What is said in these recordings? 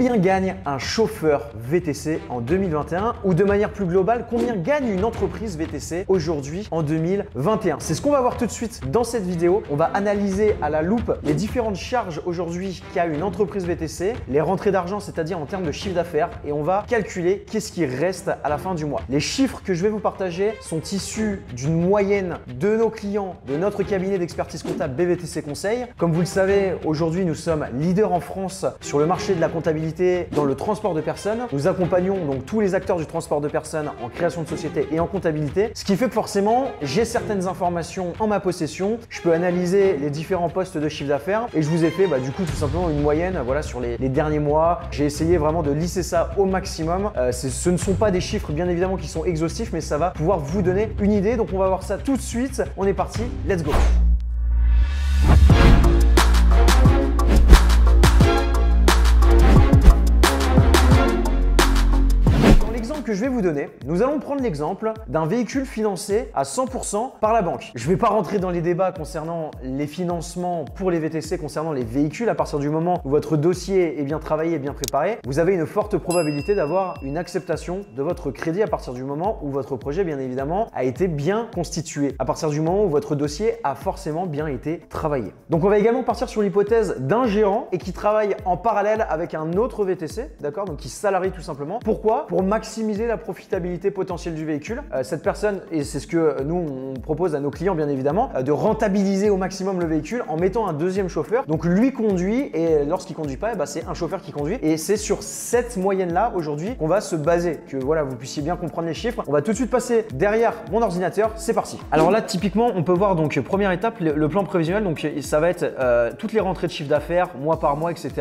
Combien gagne un chauffeur VTC en 2021 ou de manière plus globale, combien gagne une entreprise VTC aujourd'hui en 2021? C'est ce qu'on va voir tout de suite dans cette vidéo. On va analyser à la loupe les différentes charges aujourd'hui qu'a une entreprise VTC, les rentrées d'argent, c'est-à-dire en termes de chiffre d'affaires, et on va calculer qu'est-ce qui reste à la fin du mois. Les chiffres que je vais vous partager sont issus d'une moyenne de nos clients de notre cabinet d'expertise comptable BVTC Conseil. Comme vous le savez, aujourd'hui, nous sommes leaders en France sur le marché de la comptabilité dans le transport de personnes. Nous accompagnons donc tous les acteurs du transport de personnes en création de société et en comptabilité, ce qui fait que forcément, j'ai certaines informations en ma possession. Je peux analyser les différents postes de chiffre d'affaires et je vous ai fait du coup tout simplement une moyenne sur les derniers mois. J'ai essayé vraiment de lisser ça au maximum. Ce ne sont pas des chiffres bien évidemment qui sont exhaustifs, mais ça va pouvoir vous donner une idée. Donc on va voir ça tout de suite. On est parti, let's go! Que je vais vous donner, nous allons prendre l'exemple d'un véhicule financé à 100% par la banque. Je ne vais pas rentrer dans les débats concernant les financements pour les VTC, concernant les véhicules. À partir du moment où votre dossier est bien travaillé et bien préparé, vous avez une forte probabilité d'avoir une acceptation de votre crédit à partir du moment où votre projet, bien évidemment, a été bien constitué. À partir du moment où votre dossier a forcément bien été travaillé. Donc on va également partir sur l'hypothèse d'un gérant et qui travaille en parallèle avec un autre VTC, d'accord? Donc qui salarie tout simplement. Pourquoi? Pour maximiser la profitabilité potentielle du véhicule. Cette personne, et c'est ce que nous on propose à nos clients bien évidemment, de rentabiliser au maximum le véhicule en mettant un deuxième chauffeur. Donc lui conduit et lorsqu'il conduit pas, c'est un chauffeur qui conduit. Et c'est sur cette moyenne là aujourd'hui qu'on va se baser, que voilà vous puissiez bien comprendre les chiffres. On va tout de suite passer derrière mon ordinateur, c'est parti. Alors là typiquement on peut voir donc première étape le plan prévisionnel. Donc ça va être toutes les rentrées de chiffre d'affaires mois par mois, etc.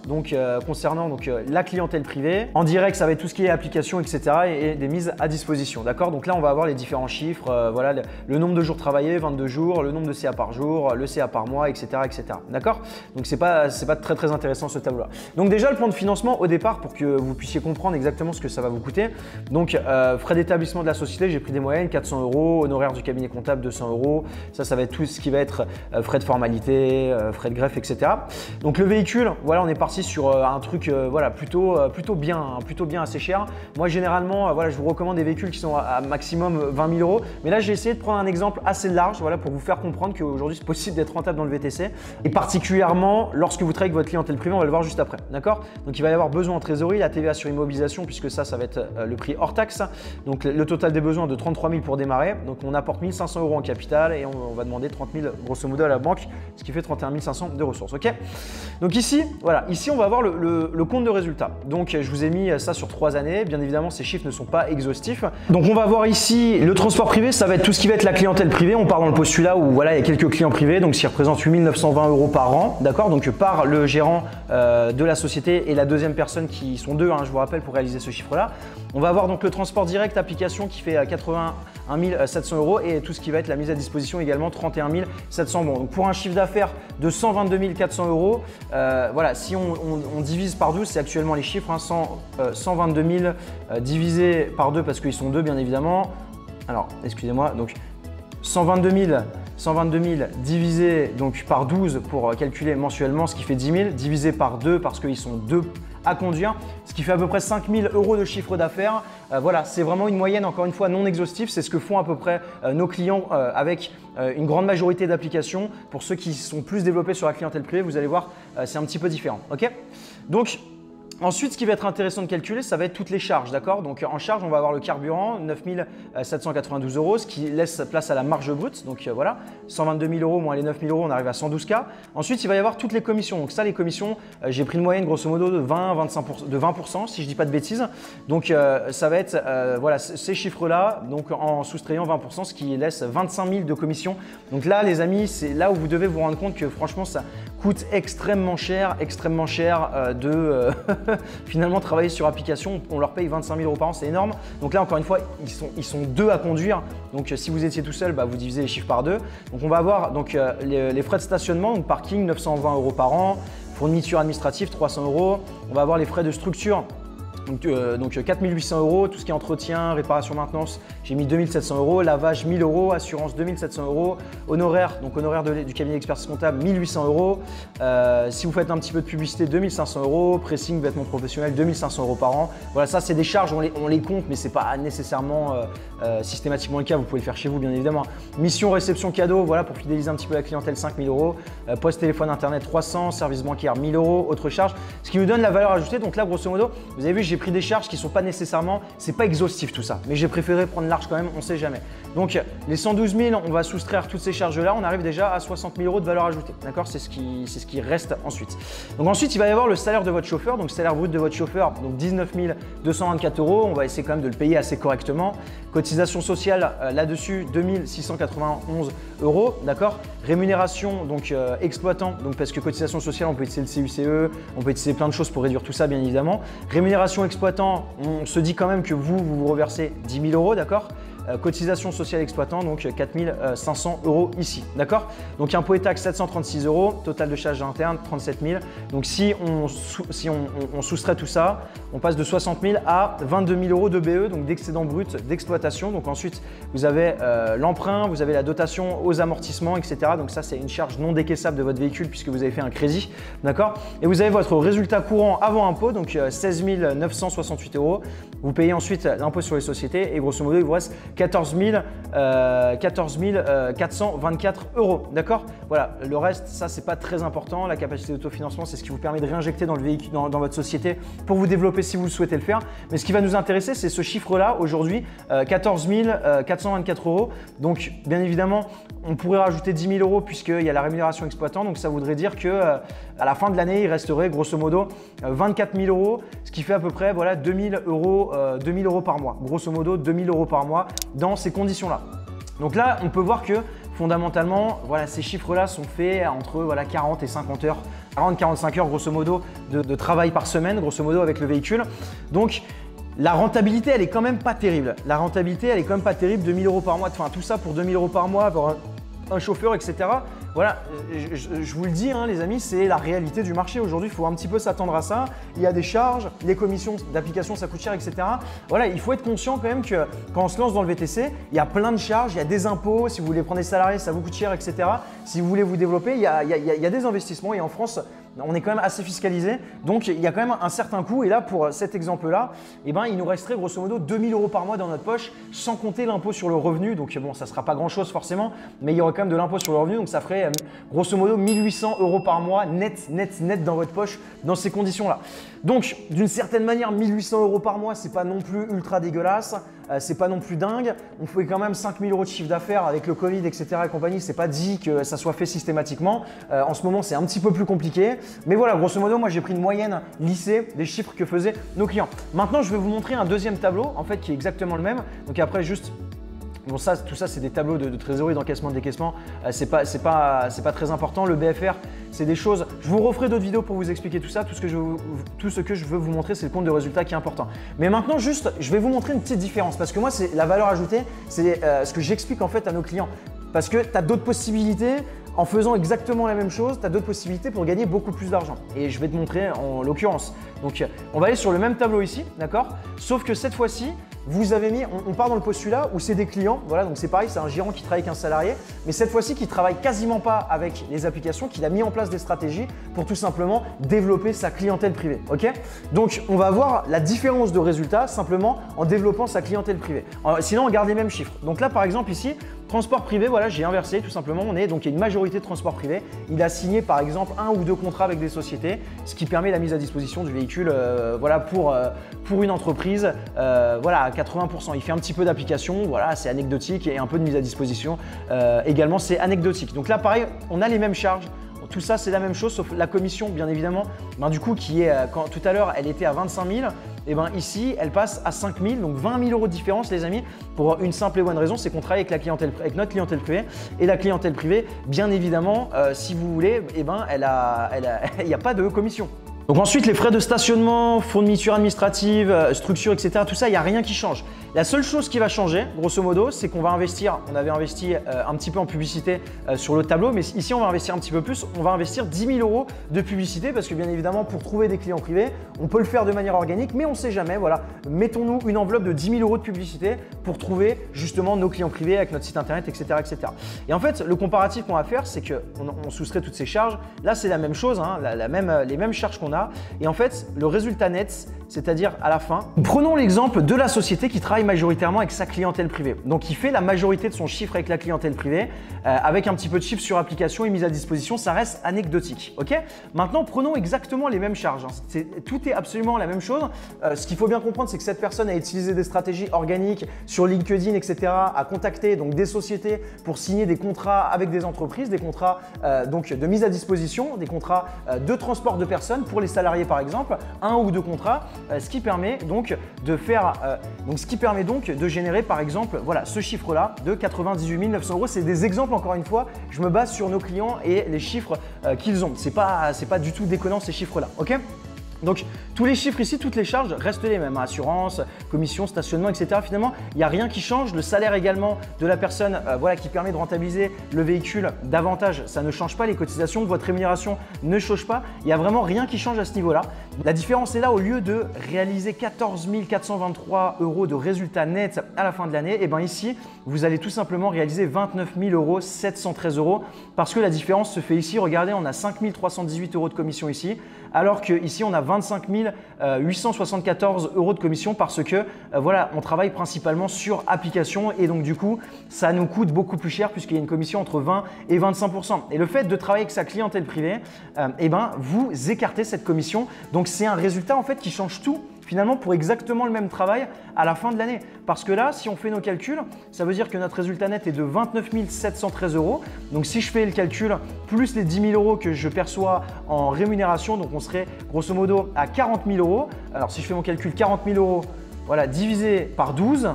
Donc concernant la clientèle privée. En direct ça va être tout ce qui est application, etc. et des mises à disposition, d'accord? Donc là, on va avoir les différents chiffres, voilà, le nombre de jours travaillés, 22 jours, le nombre de CA par jour, le CA par mois, etc., etc. D'accord? Donc c'est pas très intéressant ce tableau-là. Donc déjà, le plan de financement au départ, pour que vous puissiez comprendre exactement ce que ça va vous coûter. Donc frais d'établissement de la société, j'ai pris des moyennes, 400 €, honoraires du cabinet comptable, 200 €. Ça va être tout ce qui va être frais de formalité, frais de greffe, etc. Donc le véhicule, voilà, on est parti sur un truc, voilà, plutôt bien assez cher. Moi, généralement, voilà, je vous recommande des véhicules qui sont à maximum 20 000 €. Mais là, j'ai essayé de prendre un exemple assez large, voilà, pour vous faire comprendre qu'aujourd'hui, c'est possible d'être rentable dans le VTC. Et particulièrement, lorsque vous travaillez avec votre clientèle privée, on va le voir juste après, d'accord? Donc, il va y avoir besoin en trésorerie, la TVA sur immobilisation, puisque ça va être le prix hors taxe. Donc, le total des besoins de 33 000 pour démarrer. Donc, on apporte 1 500 € en capital et on va demander 30 000 grosso modo à la banque, ce qui fait 31 500 de ressources, ok? Donc ici, voilà, ici, on va avoir le compte de résultat. Donc, je vous ai mis ça sur 3 années. Bien évidemment, ces chiffres ne sont pas exhaustifs. Donc on va voir ici le transport privé, ça va être tout ce qui va être la clientèle privée. On part dans le postulat où voilà, il y a quelques clients privés, donc ce qui représente 8 920 € par an, d'accord? Donc par le gérant de la société et la deuxième personne qui sont deux, je vous rappelle, pour réaliser ce chiffre-là. On va avoir donc le transport direct application qui fait 81 700 € et tout ce qui va être la mise à disposition également 31 700 €. Donc pour un chiffre d'affaires de 122 400 €, voilà, si on divise par 12, c'est actuellement les chiffres, 122 000 divisé par 2 parce qu'ils sont deux bien évidemment. Alors excusez-moi, donc 122 000 divisé donc par 12 pour calculer mensuellement, ce qui fait 10 000, divisé par 2 parce qu'ils sont deux à conduire, ce qui fait à peu près 5 000 € de chiffre d'affaires. Voilà, c'est vraiment une moyenne, encore une fois, non exhaustive. C'est ce que font à peu près nos clients avec une grande majorité d'applications. Pour ceux qui sont plus développés sur la clientèle privée, vous allez voir, c'est un petit peu différent. Ok? Donc, ensuite, ce qui va être intéressant de calculer, ça va être toutes les charges, d'accord? Donc en charge, on va avoir le carburant, 9 792 €, ce qui laisse place à la marge brute. Donc voilà, 122 000 € moins les 9 000 €, on arrive à 112 K. Ensuite, il va y avoir toutes les commissions. Donc ça, les commissions, j'ai pris une moyenne grosso modo de 20%, si je dis pas de bêtises. Donc ça va être voilà, ces chiffres-là, donc en soustrayant 20%, ce qui laisse 25 000 de commissions. Donc là, les amis, c'est là où vous devez vous rendre compte que franchement, ça coûte extrêmement cher de finalement travailler sur application. On leur paye 25 000 € par an, c'est énorme. Donc là, encore une fois, ils sont deux à conduire. Donc si vous étiez tout seul, vous divisez les chiffres par 2. Donc on va avoir donc, les frais de stationnement, donc parking 920 € par an, fourniture administrative 300 €. On va avoir les frais de structure Donc 4 800 €, tout ce qui est entretien, réparation, maintenance, j'ai mis 2 700 €, lavage 1 000 €, assurance 2 700 €, honoraire, donc honoraire du cabinet d'expertise comptable 1 800 €, si vous faites un petit peu de publicité 2 500 €, pressing, vêtements professionnels 2 500 € par an. Voilà, ça c'est des charges, on les compte, mais c'est pas nécessairement systématiquement le cas, vous pouvez le faire chez vous bien évidemment. Mission, réception, cadeau, voilà pour fidéliser un petit peu la clientèle 5 000 €, poste, téléphone, internet 300, service bancaire 1 000 €, autres charges, ce qui nous donne la valeur ajoutée. Donc là grosso modo, vous avez vu, j'ai pris des charges qui ne sont pas nécessairement, c'est pas exhaustif tout ça, mais j'ai préféré prendre large quand même, on ne sait jamais. Donc les 112 000, on va soustraire toutes ces charges là, on arrive déjà à 60 000 € de valeur ajoutée, d'accord, c'est ce qui reste ensuite. Donc ensuite il va y avoir le salaire de votre chauffeur, donc salaire brut de votre chauffeur, donc 19 224 €, on va essayer quand même de le payer assez correctement. Cotisation sociale là-dessus 2 691 €, d'accord. Rémunération donc exploitant, donc parce que cotisation sociale on peut utiliser le CUCE, on peut utiliser plein de choses pour réduire tout ça bien évidemment. Rémunération exploitant, on se dit quand même que vous reversez 10 000 €, d'accord. Cotisation sociale exploitant, donc 4 500 € ici, d'accord. Donc impôt et taxes 736 €, total de charges internes 37 000. Donc si on soustrait tout ça, on passe de 60 000 à 22 000 € de BE, donc d'excédent brut d'exploitation. Donc ensuite vous avez l'emprunt, vous avez la dotation aux amortissements, etc. Donc ça c'est une charge non décaissable de votre véhicule puisque vous avez fait un crédit, d'accord. Et vous avez votre résultat courant avant impôt, donc 16 968 €. Vous payez ensuite l'impôt sur les sociétés et grosso modo il vous reste 14 424 €, d'accord. Voilà, le reste, ça c'est pas très important. La capacité d'autofinancement, c'est ce qui vous permet de réinjecter dans le véhicule, dans votre société pour vous développer si vous le souhaitez le faire. Mais ce qui va nous intéresser, c'est ce chiffre-là aujourd'hui, 14 424 €. Donc bien évidemment, on pourrait rajouter 10 000 € puisqu'il y a la rémunération exploitant. Donc ça voudrait dire que à la fin de l'année, il resterait grosso modo 24 000 €, ce qui fait à peu près voilà 2 000 € par mois. Grosso modo 2 000 € par mois dans ces conditions-là. Donc là, on peut voir que fondamentalement, voilà, ces chiffres-là sont faits entre voilà, 40 et 50 heures, 40-45 heures grosso modo de travail par semaine, grosso modo avec le véhicule. Donc la rentabilité, elle est quand même pas terrible. La rentabilité, elle est quand même pas terrible, 2 000 € par mois. Enfin, tout ça pour 2 000 € par mois, avoir un chauffeur, etc. Voilà, je vous le dis, hein, les amis, c'est la réalité du marché. Aujourd'hui, il faut un petit peu s'attendre à ça. Il y a des charges, les commissions d'application, ça coûte cher, etc. Voilà, il faut être conscient quand même que quand on se lance dans le VTC, il y a plein de charges, il y a des impôts. Si vous voulez prendre des salariés, ça vous coûte cher, etc. Si vous voulez vous développer, il y a des investissements et en France, on est quand même assez fiscalisé. Donc, il y a quand même un certain coût. Et là, pour cet exemple-là, eh ben, il nous resterait grosso modo 2 000 € par mois dans notre poche, sans compter l'impôt sur le revenu. Donc, bon, ça ne sera pas grand-chose forcément, mais il y aurait quand même de l'impôt sur le revenu. Donc, ça ferait grosso modo 1 800 € par mois net dans votre poche dans ces conditions-là. Donc, d'une certaine manière, 1 800 € par mois, c'est pas non plus ultra dégueulasse. C'est pas non plus dingue. On fait quand même 5 000 € de chiffre d'affaires avec le Covid, etc. et compagnie. C'est pas dit que ça soit fait systématiquement. En ce moment, c'est un petit peu plus compliqué. Mais voilà, grosso modo, moi, j'ai pris une moyenne lissée des chiffres que faisaient nos clients. Maintenant, je vais vous montrer un deuxième tableau, en fait, qui est exactement le même. Donc après, juste… Bon, tout ça, c'est des tableaux de trésorerie, d'encaissement, de décaissement. C'est pas très important. Le BFR, c'est des choses… Je vous referai d'autres vidéos pour vous expliquer tout ça. Tout ce que je veux vous montrer, c'est le compte de résultat qui est important. Mais maintenant, juste, je vais vous montrer une petite différence. Parce que moi, c'est la valeur ajoutée, c'est ce que j'explique en fait à nos clients. Parce que tu as d'autres possibilités. En faisant exactement la même chose, tu as d'autres possibilités pour gagner beaucoup plus d'argent. Et je vais te montrer en l'occurrence. Donc, on va aller sur le même tableau ici, d'accord? Sauf que cette fois-ci, vous avez mis, on part dans le postulat où c'est des clients. Voilà, donc c'est pareil, c'est un gérant qui travaille avec un salarié. Mais cette fois-ci, qui travaille quasiment pas avec les applications, qu'il a mis en place des stratégies pour tout simplement développer sa clientèle privée. Ok? Donc, on va voir la différence de résultats simplement en développant sa clientèle privée. Sinon, on garde les mêmes chiffres. Donc là, par exemple, ici, transport privé, voilà, j'ai inversé tout simplement. Donc il y a une majorité de transport privé. Il a signé par exemple 1 ou 2 contrats avec des sociétés, ce qui permet la mise à disposition du véhicule voilà, pour une entreprise voilà, à 80%. Il fait un petit peu d'application, voilà, c'est anecdotique et un peu de mise à disposition également, c'est anecdotique. Donc là, pareil, on a les mêmes charges. Tout ça, c'est la même chose, sauf la commission, bien évidemment, du coup, qui est, quand tout à l'heure, elle était à 25 000, et ben ici, elle passe à 5 000, donc 20 000 € de différence, les amis, pour une simple et bonne raison, c'est qu'on travaille avec notre clientèle privée, et la clientèle privée, bien évidemment, si vous voulez, et ben, il n'y a pas de commission. Donc ensuite, les frais de stationnement, fourniture administrative, structure, etc. Tout ça, il n'y a rien qui change. La seule chose qui va changer, grosso modo, c'est qu'on va investir, on avait investi un petit peu en publicité sur le tableau, mais ici on va investir un petit peu plus, on va investir 10 000 € de publicité parce que bien évidemment pour trouver des clients privés, on peut le faire de manière organique, mais on ne sait jamais, voilà. Mettons-nous une enveloppe de 10 000 € de publicité pour trouver justement nos clients privés avec notre site internet, etc. etc. Et en fait, le comparatif qu'on va faire, c'est qu'on soustrait toutes ces charges. Là, c'est la même chose, hein, les mêmes charges qu'on a. Et en fait, le résultat net, c'est-à-dire à la fin, prenons l'exemple de la société qui travaille majoritairement avec sa clientèle privée. Donc, il fait la majorité de son chiffre avec la clientèle privée, avec un petit peu de chiffre sur application et mise à disposition, ça reste anecdotique. Ok? Maintenant, prenons exactement les mêmes charges. Hein. Tout est absolument la même chose. Ce qu'il faut bien comprendre, c'est que cette personne a utilisé des stratégies organiques sur LinkedIn, etc., a contacté donc des sociétés pour signer des contrats avec des entreprises, des contrats donc de mise à disposition, des contrats de transport de personnes pour les salariés par exemple, 1 ou 2 contrats, ce qui permet donc de faire, de générer par exemple, voilà, ce chiffre-là de 98 900 €. C'est des exemples encore une fois. Je me base sur nos clients et les chiffres qu'ils ont. C'est pas du tout déconnant ces chiffres-là. Ok? Donc, tous les chiffres ici, toutes les charges restent les mêmes. Assurance, commission, stationnement, etc. Finalement, il n'y a rien qui change. Le salaire également de la personne voilà, qui permet de rentabiliser le véhicule davantage, ça ne change pas. Les cotisations, votre rémunération ne change pas. Il n'y a vraiment rien qui change à ce niveau-là. La différence est là, au lieu de réaliser 14 423 € de résultats nets à la fin de l'année, et bien ici, vous allez tout simplement réaliser 29 713 € parce que la différence se fait ici. Regardez, on a 5 318 € de commission ici, alors qu'ici, on a 25 874 € de commission parce que voilà, on travaille principalement sur application et donc du coup, ça nous coûte beaucoup plus cher puisqu'il y a une commission entre 20 et 25%. Et le fait de travailler avec sa clientèle privée, eh ben, vous écartez cette commission. Donc, c'est un résultat en fait qui change tout finalement pour exactement le même travail à la fin de l'année. Parce que là, si on fait nos calculs, ça veut dire que notre résultat net est de 29 713 €. Donc, si je fais le calcul plus les 10 000 € que je perçois en rémunération, donc on serait grosso modo à 40 000 €. Alors, si je fais mon calcul 40 000 €, voilà, divisé par 12,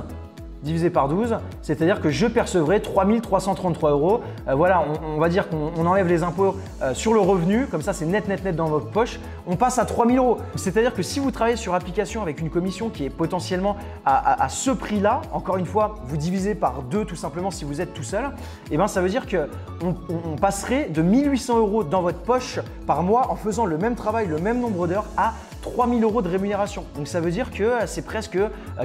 c'est-à-dire que je percevrai 3 333 €. Voilà, on va dire qu'on enlève les impôts sur le revenu, comme ça c'est net dans votre poche. On passe à 3 000 €. C'est-à-dire que si vous travaillez sur application avec une commission qui est potentiellement à ce prix-là, encore une fois, vous divisez par 2 tout simplement si vous êtes tout seul, et ben ça veut dire qu'on passerait de 1 800 € dans votre poche par mois en faisant le même travail, le même nombre d'heures à 3 000 € de rémunération. Donc ça veut dire que c'est presque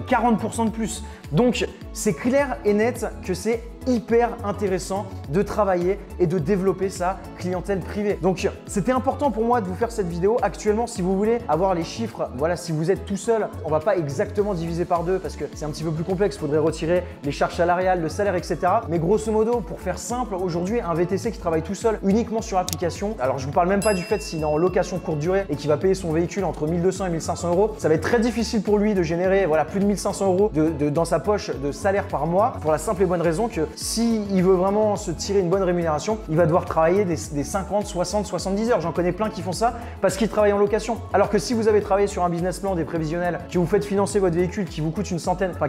40% de plus. Donc c'est clair et net que c'est hyper intéressant de travailler et de développer sa clientèle privée. Donc c'était important pour moi de vous faire cette vidéo. Actuellement, si vous voulez avoir les chiffres, voilà, si vous êtes tout seul, on va pas exactement diviser par 2 parce que c'est un petit peu plus complexe. Il faudrait retirer les charges salariales, le salaire, etc. Mais grosso modo, pour faire simple, aujourd'hui, un VTC qui travaille tout seul uniquement sur application, alors je vous parle même pas du fait s'il est en location courte durée et qu'il va payer son véhicule entre 1 200 et 1 500 €, ça va être très difficile pour lui de générer voilà, plus de 1 500 € dans sa poche de salaire par mois pour la simple et bonne raison que s'il veut vraiment se tirer une bonne rémunération, il va devoir travailler des 50, 60, 70 heures. J'en connais plein qui font ça parce qu'ils travaillent en location. Alors que si vous avez travaillé sur un business plan, des prévisionnels, que vous faites financer votre véhicule qui vous coûte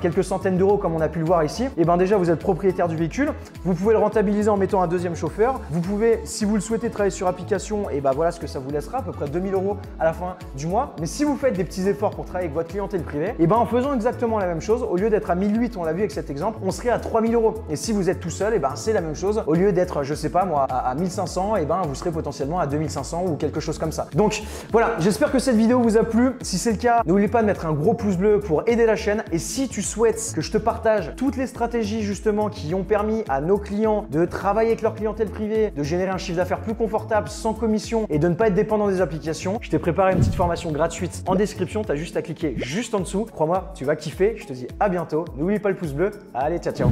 quelques centaines d'euros comme on a pu le voir ici, et bien déjà vous êtes propriétaire du véhicule, vous pouvez le rentabiliser en mettant un deuxième chauffeur. Vous pouvez, si vous le souhaitez, travailler sur application, et ben voilà ce que ça vous laissera, à peu près 2 000 € à la fin du mois. Mais si vous faites des petits efforts pour travailler avec votre clientèle privée, et ben en faisant exactement la même chose, au lieu d'être à 1 800, on l'a vu avec cet exemple, on serait à 3 000 €. Et si vous êtes tout seul, et ben c'est la même chose. Au lieu d'être, je sais pas moi, à 1 500, et ben vous serez potentiellement à 2 500 ou quelque chose comme ça. Donc voilà, j'espère que cette vidéo vous a plu. Si c'est le cas, n'oubliez pas de mettre un gros pouce bleu pour aider la chaîne. Et si tu souhaites que je te partage toutes les stratégies justement qui ont permis à nos clients de travailler avec leur clientèle privée, de générer un chiffre d'affaires plus confortable, sans commission et de ne pas être dépendant des applications, je t'ai préparé une petite formation gratuite en description. Tu as juste à cliquer juste en dessous. Crois-moi, tu vas kiffer. Je te dis à bientôt. N'oublie pas le pouce bleu. Allez, ciao, ciao.